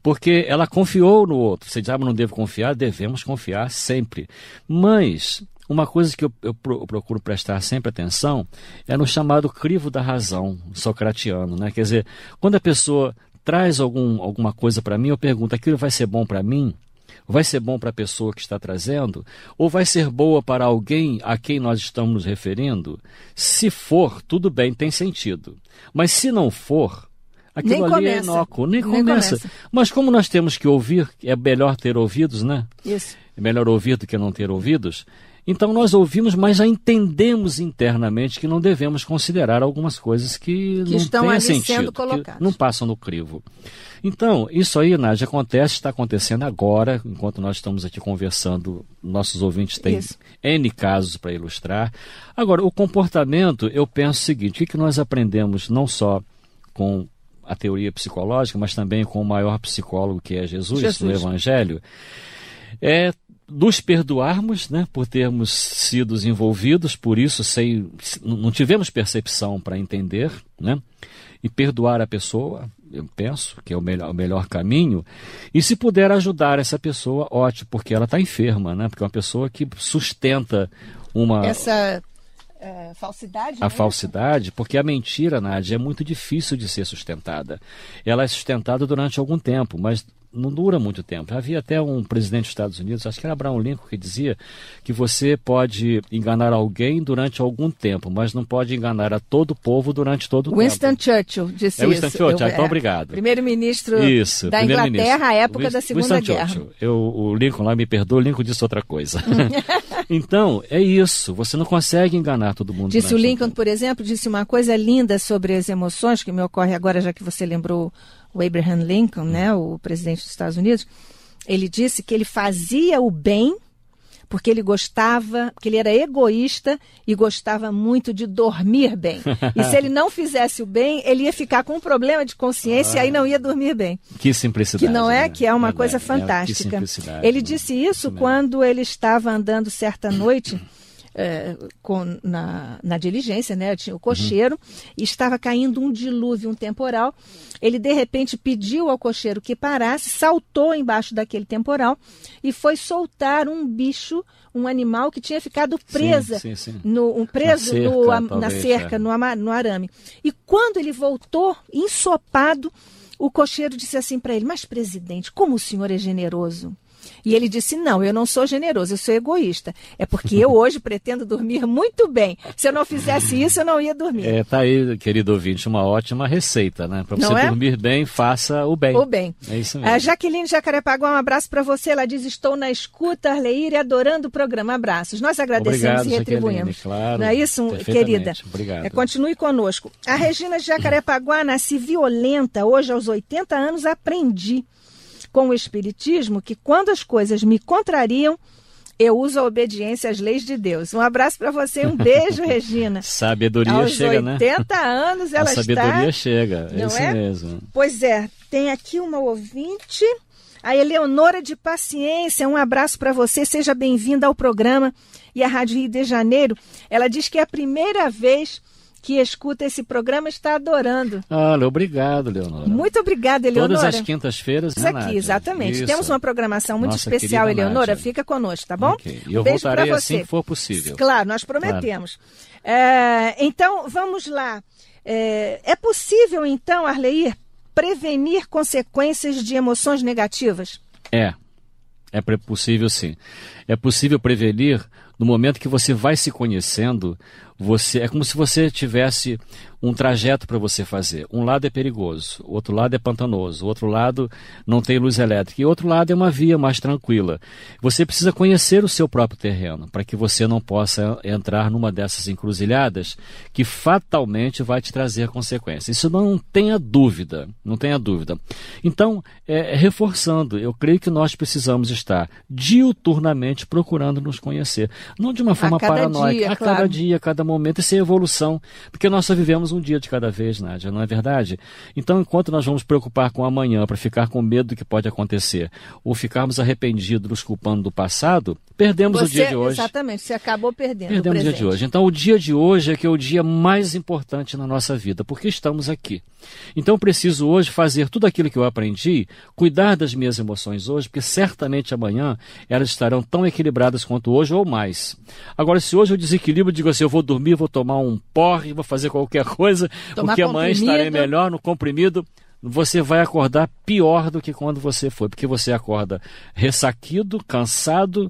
Speaker 3: Porque ela confiou no outro. Você diz, mas não devo confiar? Devemos confiar sempre. Mas uma coisa que eu procuro prestar sempre atenção é no chamado crivo da razão socratiano, né? Quer dizer, quando a pessoa traz alguma coisa para mim, eu pergunto, aquilo vai ser bom para mim? Vai ser bom para a pessoa que está trazendo? Ou vai ser boa para alguém a quem nós estamos nos referindo? Se for, tudo bem, tem sentido. Mas se não for, aquilo ali é inócuo, nem começa. Mas como nós temos que ouvir, é melhor ter ouvidos, né?
Speaker 2: Isso.
Speaker 3: É melhor ouvir do que não ter ouvidos. Então nós ouvimos, mas já entendemos internamente que não devemos considerar algumas coisas que não
Speaker 2: estão
Speaker 3: têm
Speaker 2: ali
Speaker 3: sentido,
Speaker 2: sendo colocadas,
Speaker 3: que não passam no crivo. Então, isso aí, Nádia, está acontecendo agora, enquanto nós estamos aqui conversando, nossos ouvintes têm N casos para ilustrar. Agora, o comportamento, eu penso o seguinte, o que nós aprendemos não só com a teoria psicológica, mas também com o maior psicólogo que é Jesus. No Evangelho, é nos perdoarmos, né, por termos sido envolvidos por isso, não tivemos percepção para entender, né, e perdoar a pessoa, eu penso que é o melhor caminho, e se puder ajudar essa pessoa, ótimo, porque ela está enferma, né, porque é uma pessoa que sustenta
Speaker 2: essa falsidade.
Speaker 3: A falsidade, porque a mentira, Nádia, é muito difícil de ser sustentada. Ela é sustentada durante algum tempo, mas não dura muito tempo. Havia até um presidente dos Estados Unidos, acho que era Abraham Lincoln, que dizia que você pode enganar alguém durante algum tempo, mas não pode enganar a todo o povo durante todo o
Speaker 2: Winston
Speaker 3: tempo.
Speaker 2: Churchill disse isso.
Speaker 3: Winston Churchill, então obrigado.
Speaker 2: Primeiro-ministro da Inglaterra, à época da Segunda Guerra.
Speaker 3: O Lincoln lá, me perdoa, o Lincoln disse outra coisa. Então, é isso, você não consegue enganar todo mundo.
Speaker 2: Disse o Lincoln, por exemplo, disse uma coisa linda sobre as emoções, que me ocorre agora, já que você lembrou o Abraham Lincoln, né, o presidente dos Estados Unidos. Ele disse que ele fazia o bem porque ele gostava, porque ele era egoísta e gostava muito de dormir bem. E se ele não fizesse o bem, ele ia ficar com um problema de consciência e aí não ia dormir bem.
Speaker 3: Que simplicidade.
Speaker 2: Que não é,
Speaker 3: né?
Speaker 2: que é uma
Speaker 3: Verdade.
Speaker 2: coisa fantástica.
Speaker 3: Que simplicidade,
Speaker 2: Ele
Speaker 3: né?
Speaker 2: disse isso quando ele estava andando certa noite na diligência, né? Tinha o cocheiro e estava caindo um dilúvio, um temporal. Ele, de repente, pediu ao cocheiro que parasse, saltou embaixo daquele temporal e foi soltar um bicho, um animal que tinha ficado presa, na cerca, no arame. E quando ele voltou, ensopado, o cocheiro disse assim para ele: mas, presidente, como o senhor é generoso? E ele disse: não, eu não sou generoso, eu sou egoísta. É porque eu hoje pretendo dormir muito bem. Se eu não fizesse isso, eu não ia dormir.
Speaker 3: Tá aí, querido ouvinte, uma ótima receita, né? Para você dormir bem, faça o bem.
Speaker 2: O bem.
Speaker 3: É isso mesmo.
Speaker 2: A Jaqueline Jacarepaguá, um abraço para você. Ela diz: estou na escuta, Arleir, e adorando o programa. Abraços. Nós agradecemos.
Speaker 3: Obrigado,
Speaker 2: e retribuímos.
Speaker 3: Claro,
Speaker 2: não é isso, querida?
Speaker 3: Obrigado.
Speaker 2: Continue conosco. A Regina de Jacarepaguá nasce violenta. Hoje, aos 80 anos, aprendi com o Espiritismo que quando as coisas me contrariam, eu uso a obediência às leis de Deus. Um abraço para você e um beijo, Regina.
Speaker 3: Sabedoria chega, né?
Speaker 2: Aos 80 anos ela está...
Speaker 3: A sabedoria chega, é isso
Speaker 2: é?
Speaker 3: mesmo.
Speaker 2: Pois é, tem aqui uma ouvinte, a Eleonora de Paciência. Um abraço para você, seja bem-vinda ao programa e à Rádio Rio de Janeiro. Ela diz que é a primeira vez que escuta esse programa, está adorando.
Speaker 3: Olha, obrigado, Leonora.
Speaker 2: Muito obrigada, Eleonora.
Speaker 3: Todas as quintas-feiras, né,
Speaker 2: aqui, exatamente.
Speaker 3: Isso.
Speaker 2: Temos uma programação muito
Speaker 3: Nossa
Speaker 2: especial, Eleonora.
Speaker 3: Nádia.
Speaker 2: Fica conosco, tá bom?
Speaker 3: Okay. E eu
Speaker 2: beijo
Speaker 3: voltarei
Speaker 2: pra
Speaker 3: assim
Speaker 2: você.
Speaker 3: que for possível.
Speaker 2: Claro, nós prometemos. Claro. Então, vamos lá. É possível, então, Arleir, prevenir consequências de emoções negativas?
Speaker 3: É possível, sim. É possível prevenir no momento que você vai se conhecendo. É como se você tivesse um trajeto para você fazer. Um lado é perigoso, o outro lado é pantanoso, o outro lado não tem luz elétrica e o outro lado é uma via mais tranquila. Você precisa conhecer o seu próprio terreno para que você não possa entrar numa dessas encruzilhadas que fatalmente vai te trazer consequências. Isso não tenha dúvida, não tenha dúvida. Então, reforçando, eu creio que nós precisamos estar diuturnamente procurando nos conhecer. Não de uma forma paranoica, cada dia, a cada momento. Isso é evolução, porque nós só vivemos um dia de cada vez, Nádia, não é verdade? Então, enquanto nós vamos preocupar com o amanhã para ficar com medo do que pode acontecer, ou ficarmos arrependidos, nos culpando do passado, perdemos o dia de hoje.
Speaker 2: Exatamente, você acabou perdendo
Speaker 3: o dia de hoje. Então, o dia de hoje é que é o dia mais importante na nossa vida, porque estamos aqui. Então, eu preciso hoje fazer tudo aquilo que eu aprendi, cuidar das minhas emoções hoje, porque certamente amanhã elas estarão tão equilibradas quanto hoje ou mais. Agora, se hoje eu desequilibro, digo assim, eu vou dormir, vou tomar um porre, vou fazer qualquer coisa, porque amanhã estarei melhor no comprimido, você vai acordar pior do que quando você foi, porque você acorda ressaquido, cansado,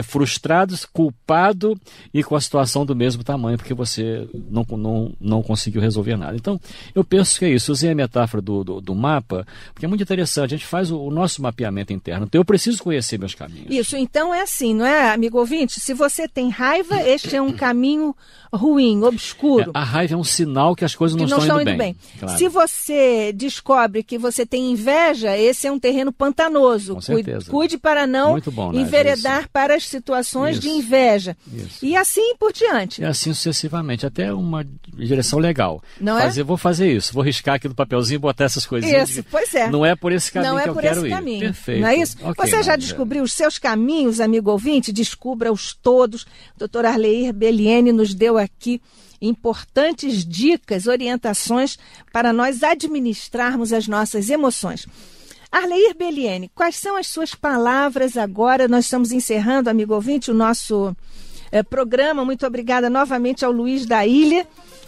Speaker 3: frustrado, culpado e com a situação do mesmo tamanho, porque você não conseguiu resolver nada. Então, eu penso que é isso. Usei a metáfora do mapa, porque é muito interessante. A gente faz o nosso mapeamento interno. Então, eu preciso conhecer meus caminhos.
Speaker 2: Isso. Então, é assim, não é, amigo ouvinte? Se você tem raiva, este é um caminho ruim, obscuro.
Speaker 3: A raiva é um sinal que as coisas não estão indo bem.
Speaker 2: Claro. Se você descobre que você tem inveja, esse é um terreno pantanoso.
Speaker 3: Com certeza.
Speaker 2: Cuide para não enveredar para as situações de inveja.
Speaker 3: Isso.
Speaker 2: E assim por diante.
Speaker 3: E assim sucessivamente, até uma direção legal.
Speaker 2: Não
Speaker 3: Vou fazer isso, vou riscar aqui no papelzinho e botar essas coisinhas.
Speaker 2: Isso, pois é.
Speaker 3: Não é por esse caminho que eu quero ir.
Speaker 2: Caminho.
Speaker 3: Perfeito.
Speaker 2: Não é isso? Okay, você já descobriu os seus caminhos, amigo ouvinte? Descubra-os todos. Dr. Arleir Belliene nos deu aqui importantes dicas, orientações para nós administrarmos as nossas emoções. Arleir Belliene, quais são as suas palavras agora? Nós estamos encerrando, amigo ouvinte, o nosso programa. Muito obrigada novamente ao Luiz da Ilha,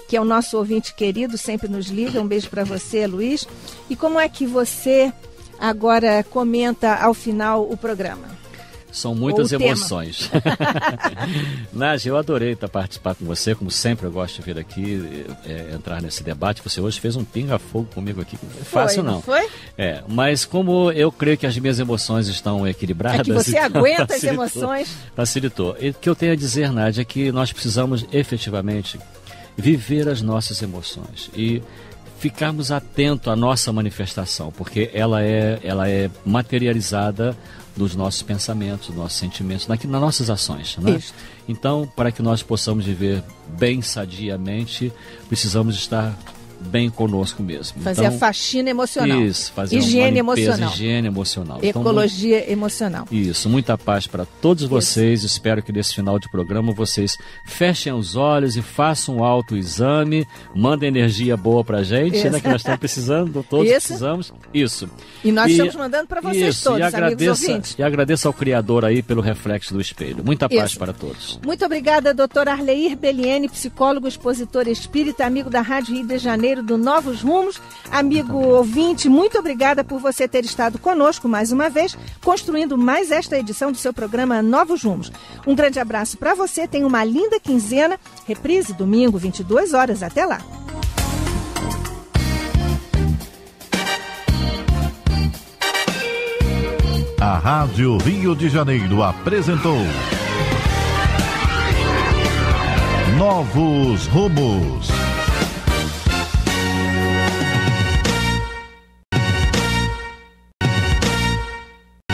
Speaker 2: que é o nosso ouvinte querido, sempre nos liga. Um beijo para você, Luiz. E como é que você agora comenta ao final o programa?
Speaker 3: São muitas emoções. Nádia, eu adorei participar com você, como sempre eu gosto de vir aqui, entrar nesse debate. Você hoje fez um pinga-fogo comigo aqui. Fácil não.
Speaker 2: Foi?
Speaker 3: Mas como eu creio que as minhas emoções estão equilibradas...
Speaker 2: É que você aguenta as emoções.
Speaker 3: Facilitou. E o que eu tenho a dizer, Nádia, é que nós precisamos efetivamente viver as nossas emoções e ficarmos atentos à nossa manifestação, porque ela é materializada nos nossos pensamentos, nos nossos sentimentos, nas nossas ações, né? Então, para que nós possamos viver bem sadiamente, precisamos estar bem conosco mesmo.
Speaker 2: Fazer a faxina emocional.
Speaker 3: Isso, fazer
Speaker 2: higiene
Speaker 3: uma limpeza,
Speaker 2: emocional.
Speaker 3: Higiene emocional.
Speaker 2: Ecologia
Speaker 3: então,
Speaker 2: emocional.
Speaker 3: Isso, muita paz para todos vocês. Espero que nesse final de programa vocês fechem os olhos e façam um autoexame, mandem energia boa para a gente, né, que nós estamos precisando, todos precisamos. Isso.
Speaker 2: E nós estamos mandando para vocês todos, amigos ouvintes.
Speaker 3: E agradeço ao Criador aí pelo reflexo do espelho. Muita paz para todos.
Speaker 2: Muito obrigada, doutor Arleir Beliene, psicólogo, expositor espírita, amigo da Rádio Rio de Janeiro, do Novos Rumos. Amigo ouvinte, muito obrigada por você ter estado conosco mais uma vez, construindo mais esta edição do seu programa Novos Rumos. Um grande abraço para você, tenha uma linda quinzena, reprise domingo, 22 horas, até lá.
Speaker 1: A Rádio Rio de Janeiro apresentou Novos Rumos.